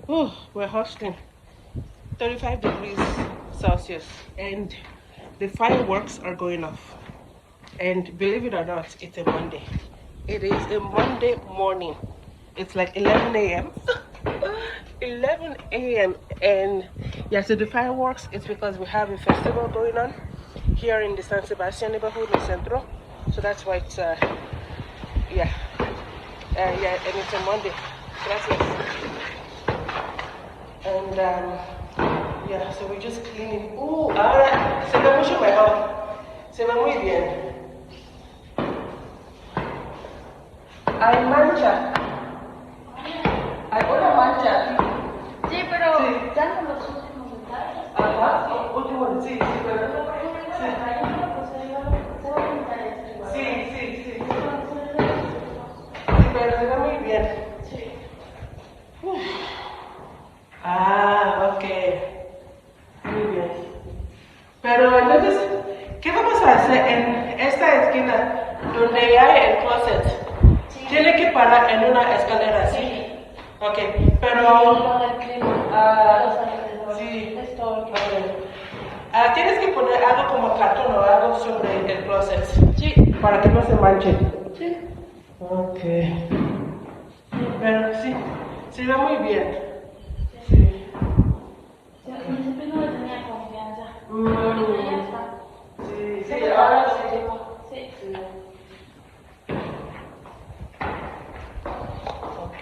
Oh, we're hosting 35 degrees Celsius, and the fireworks are going off. And believe it or not, it's a Monday. It is a Monday morning. It's like 11 a.m. 11 a.m. And yeah, so the fireworks is because we have a festival going on here in the San Sebastian neighborhood in Centro. So that's why it's yeah, yeah, and it's a Monday. So that's it. And yeah, so we just clean it. Ahora se ve mucho mejor. Se ve muy bien. Hay mancha. Hay una mancha. Sí, pero Sí. ya no los últimos detalles. Ajá, último, sí, sí, pero. Por ejemplo, la calle, pues se va a pintar esto igual. Sí, sí, sí. Entonces, Sí, pero se ve muy bien. sí. Uf. Ah, ok. Muy bien. Pero entonces, ¿qué vamos a hacer en esta esquina donde hay el closet? Sí. Tiene que parar en una escalera, ¿sí? Sí. Ok, Y lo pero... del clima, Ah, los alrededores, sí. es todo lo que Tienes que poner algo como cartón o algo sobre el closet. Sí. Para que no se manche. Sí. Ok. Pero sí, se ve muy bien. Sí. Sí, al principio no le tenía confianza. Mm. Ya está. Sí, Se sí, me ahora acabó sí. el tiempo. Sí. Sí. Ok.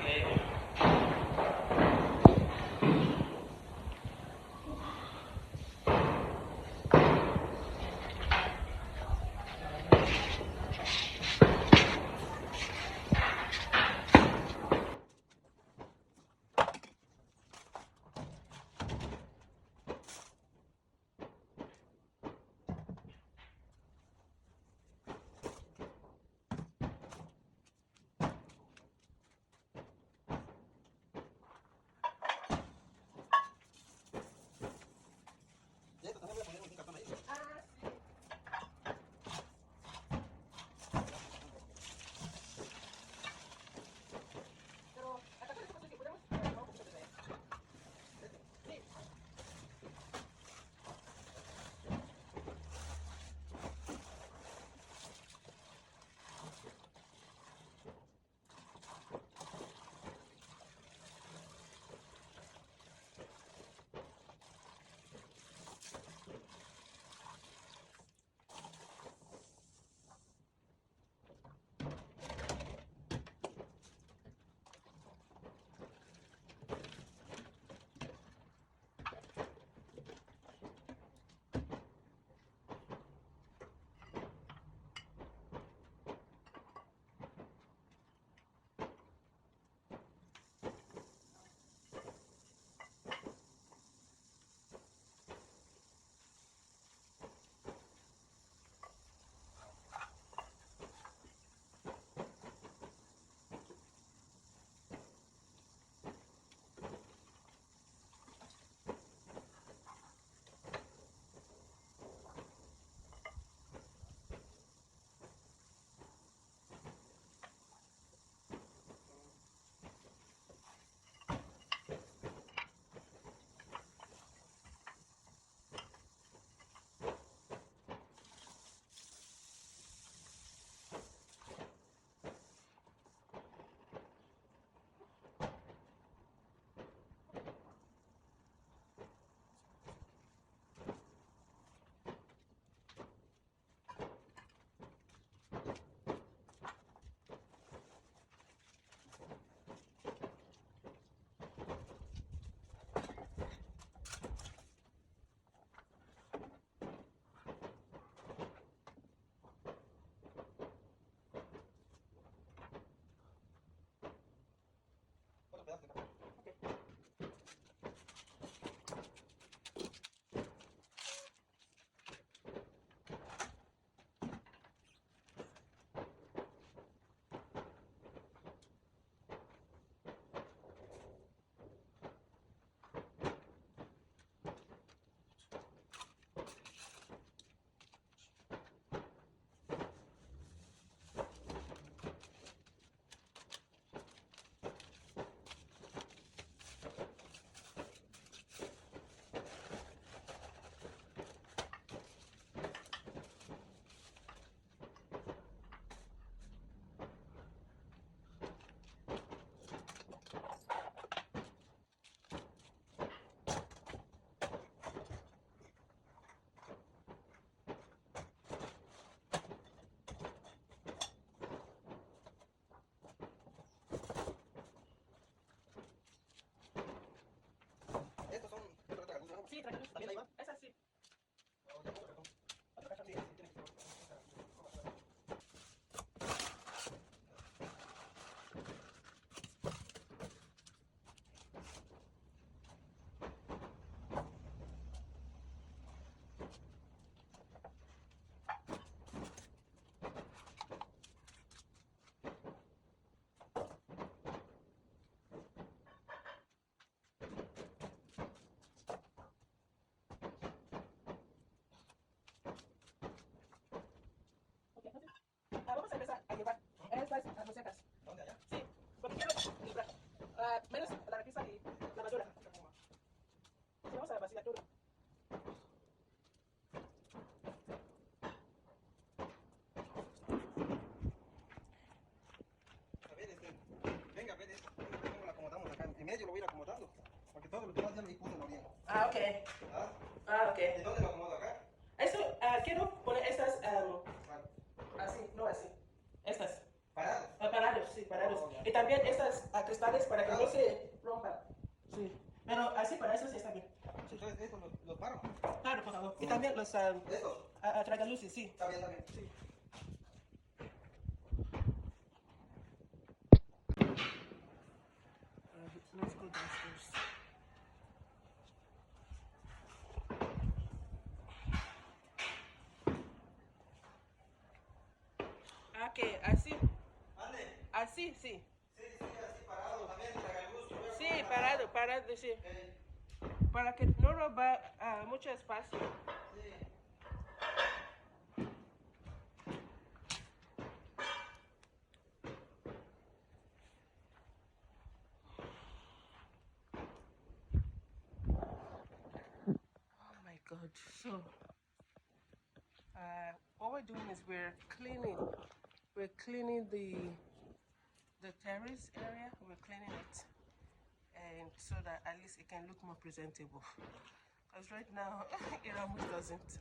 Sí, tranquilo. ¿También ahí va? Esa sí. Otro cartón. Sí, sí, tiene que ser. Vamos a empezar a llevar estas rosetas. ¿Dónde allá? Sí, porque quiero librar menos la repisa y la basura. Sí, vamos a vaciar todo. A ver, venga, a ver, ¿cómo lo acomodamos acá? En medio lo voy a ir acomodando, porque todo lo demás ya me puse bien. Ah, ok. ¿Ah? Ah, ok. ¿Y dónde lo acomodo acá? Esto, quiero poner estas Vale. así, no así. Estas. ¿Parados? Parados, sí, parados. Oh, ya. Y también estas cristales para que no se rompan. Sí. Pero así para eso sí está bien. Sí. Entonces, ¿esto los paro? Claro, por favor. Y también los ¿Estos? tragaluces, sí. Está bien, está bien. Sí. Let's go downstairs. Ah, que así. Ande. Así, sí. Sí, sí, así parado, también tragaluz. Sí, parado, parado, sí. Ok. Para que no roba mucho espacio. Sí. Oh my God. So, what we're doing is we're cleaning the terrace area. We're cleaning it, and so that at least it can look more presentable. Because right now it almost doesn't.